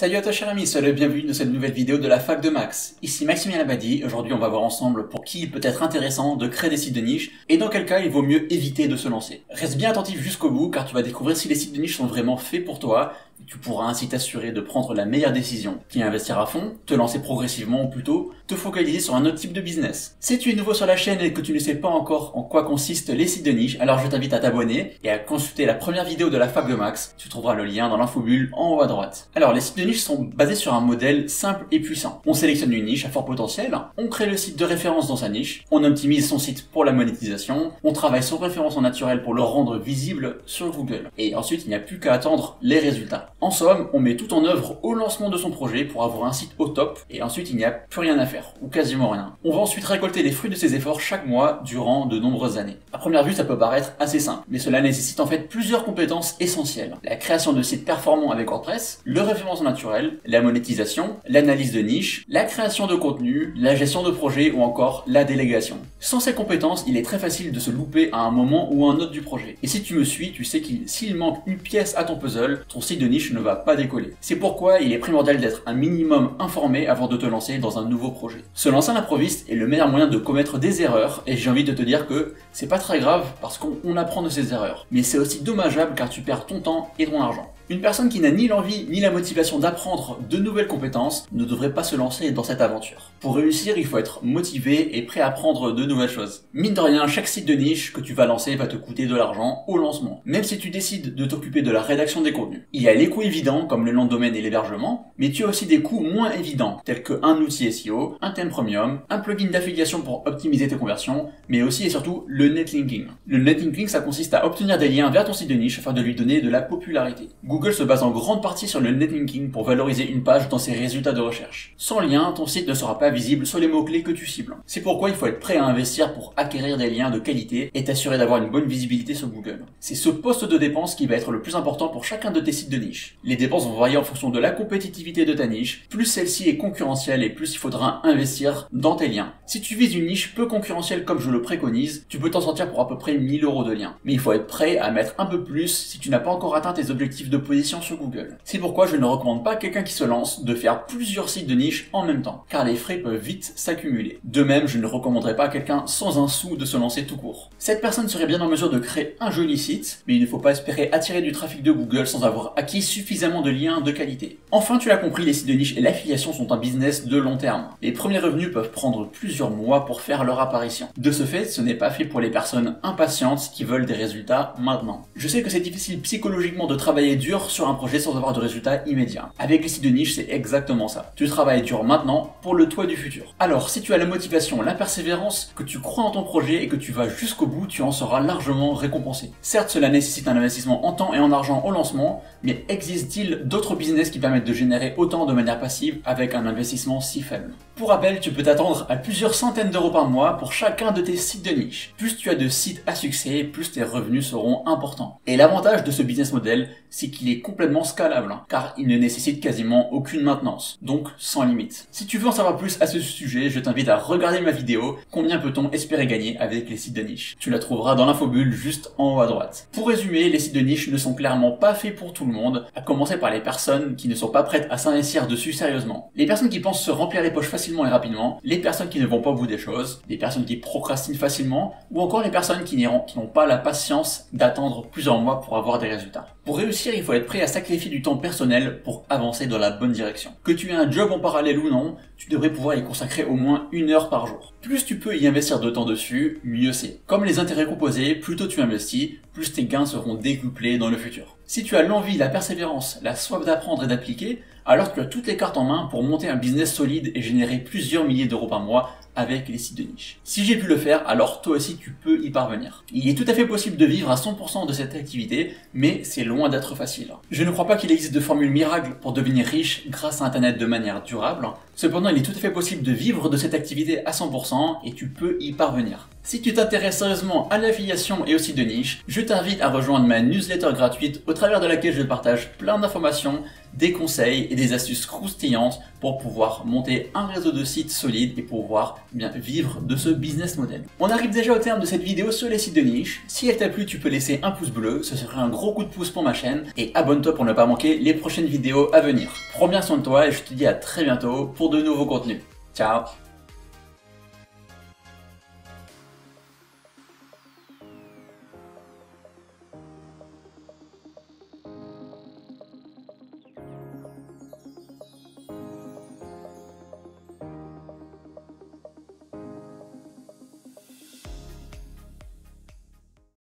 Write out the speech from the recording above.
Salut à toi cher ami, sois le bienvenu dans cette nouvelle vidéo de la fac de Max. Ici Maximilien Abadi, aujourd'hui on va voir ensemble pour qui il peut être intéressant de créer des sites de niche et dans quel cas il vaut mieux éviter de se lancer. Reste bien attentif jusqu'au bout car tu vas découvrir si les sites de niche sont vraiment faits pour toi. Tu pourras ainsi t'assurer de prendre la meilleure décision, qui est investir à fond, te lancer progressivement ou plutôt te focaliser sur un autre type de business. Si tu es nouveau sur la chaîne et que tu ne sais pas encore en quoi consistent les sites de niche, alors je t'invite à t'abonner et à consulter la première vidéo de la fac de Max. Tu trouveras le lien dans l'infobulle en haut à droite. Alors les sites de niche sont basés sur un modèle simple et puissant. On sélectionne une niche à fort potentiel, on crée le site de référence dans sa niche, on optimise son site pour la monétisation, on travaille son référencement naturel pour le rendre visible sur Google. Et ensuite il n'y a plus qu'à attendre les résultats. En somme, on met tout en œuvre au lancement de son projet pour avoir un site au top et ensuite il n'y a plus rien à faire, ou quasiment rien. On va ensuite récolter les fruits de ses efforts chaque mois durant de nombreuses années. À première vue, ça peut paraître assez simple, mais cela nécessite en fait plusieurs compétences essentielles. La création de sites performants avec WordPress, le référencement naturel, la monétisation, l'analyse de niche, la création de contenu, la gestion de projet ou encore la délégation. Sans ces compétences, il est très facile de se louper à un moment ou à un autre du projet. Et si tu me suis, tu sais qu'il s'il manque une pièce à ton puzzle, ton site de niche ne va pas décoller. C'est pourquoi il est primordial d'être un minimum informé avant de te lancer dans un nouveau projet. Se lancer à l'improviste est le meilleur moyen de commettre des erreurs et j'ai envie de te dire que c'est pas très grave parce qu'on apprend de ses erreurs. Mais c'est aussi dommageable car tu perds ton temps et ton argent. Une personne qui n'a ni l'envie ni la motivation d'apprendre de nouvelles compétences ne devrait pas se lancer dans cette aventure. Pour réussir, il faut être motivé et prêt à apprendre de nouvelles choses. Mine de rien, chaque site de niche que tu vas lancer va te coûter de l'argent au lancement, même si tu décides de t'occuper de la rédaction des contenus. Il y a les coûts évidents comme le nom de domaine et l'hébergement, mais tu as aussi des coûts moins évidents tels qu'un outil SEO, un thème premium, un plugin d'affiliation pour optimiser tes conversions, mais aussi et surtout le netlinking. Le netlinking, ça consiste à obtenir des liens vers ton site de niche afin de lui donner de la popularité. Google se base en grande partie sur le netlinking pour valoriser une page dans ses résultats de recherche. Sans lien, ton site ne sera pas visible sur les mots-clés que tu cibles. C'est pourquoi il faut être prêt à investir pour acquérir des liens de qualité et t'assurer d'avoir une bonne visibilité sur Google. C'est ce poste de dépense qui va être le plus important pour chacun de tes sites de niche. Les dépenses vont varier en fonction de la compétitivité de ta niche. Plus celle-ci est concurrentielle et plus il faudra investir dans tes liens. Si tu vises une niche peu concurrentielle comme je le préconise, tu peux t'en sortir pour à peu près 1000 € de liens. Mais il faut être prêt à mettre un peu plus si tu n'as pas encore atteint tes objectifs de position sur Google. C'est pourquoi je ne recommande pas à quelqu'un qui se lance de faire plusieurs sites de niche en même temps, car les frais peuvent vite s'accumuler. De même, je ne recommanderais pas à quelqu'un sans un sou de se lancer tout court. Cette personne serait bien en mesure de créer un joli site, mais il ne faut pas espérer attirer du trafic de Google sans avoir acquis suffisamment de liens de qualité. Enfin, tu l'as compris, les sites de niche et l'affiliation sont un business de long terme. Les premiers revenus peuvent prendre plusieurs mois pour faire leur apparition. De ce fait, ce n'est pas fait pour les personnes impatientes qui veulent des résultats maintenant. Je sais que c'est difficile psychologiquement de travailler dur sur un projet sans avoir de résultats immédiats. Avec les sites de niche, c'est exactement ça. Tu travailles dur maintenant pour le toi du futur. Alors, si tu as la motivation, la persévérance, que tu crois en ton projet et que tu vas jusqu'au bout, tu en seras largement récompensé. Certes, cela nécessite un investissement en temps et en argent au lancement, mais existe-t-il d'autres business qui permettent de générer autant de manière passive avec un investissement si faible? Pour rappel, tu peux t'attendre à plusieurs centaines d'euros par mois pour chacun de tes sites de niche. Plus tu as de sites à succès, plus tes revenus seront importants. Et l'avantage de ce business model, c'est qu'il est complètement scalable, car il ne nécessite quasiment aucune maintenance, donc sans limite. Si tu veux en savoir plus à ce sujet, je t'invite à regarder ma vidéo « Combien peut-on espérer gagner avec les sites de niche ?» Tu la trouveras dans l'infobulle juste en haut à droite. Pour résumer, les sites de niche ne sont clairement pas faits pour tout le monde, à commencer par les personnes qui ne sont pas prêtes à s'investir dessus sérieusement. Les personnes qui pensent se remplir les poches facilement et rapidement, les personnes qui ne vont pas au bout des choses, les personnes qui procrastinent facilement, ou encore les personnes qui n'ont pas la patience d'attendre plusieurs mois pour avoir des résultats. Pour réussir, il faut être prêt à sacrifier du temps personnel pour avancer dans la bonne direction. Que tu aies un job en parallèle ou non, tu devrais pouvoir y consacrer au moins 1 heure par jour. Plus tu peux y investir de temps dessus, mieux c'est. Comme les intérêts composés, plus tôt tu investis, plus tes gains seront décuplés dans le futur. Si tu as l'envie, la persévérance, la soif d'apprendre et d'appliquer, alors tu as toutes les cartes en main pour monter un business solide et générer plusieurs milliers d'euros par mois avec les sites de niche. Si j'ai pu le faire, alors toi aussi tu peux y parvenir. Il est tout à fait possible de vivre à 100% de cette activité, mais c'est loin d'être facile. Je ne crois pas qu'il existe de formule miracle pour devenir riche grâce à Internet de manière durable. Cependant, il est tout à fait possible de vivre de cette activité à 100% et tu peux y parvenir. Si tu t'intéresses sérieusement à l'affiliation et aux sites de niche, je t'invite à rejoindre ma newsletter gratuite au travers de laquelle je partage plein d'informations, des conseils et des astuces croustillantes pour pouvoir monter un réseau de sites solide et pouvoir bien vivre de ce business model. On arrive déjà au terme de cette vidéo sur les sites de niche. Si elle t'a plu, tu peux laisser un pouce bleu, ce serait un gros coup de pouce pour ma chaîne, et abonne-toi pour ne pas manquer les prochaines vidéos à venir. Prends bien soin de toi et je te dis à très bientôt pour de nouveaux contenus. Ciao!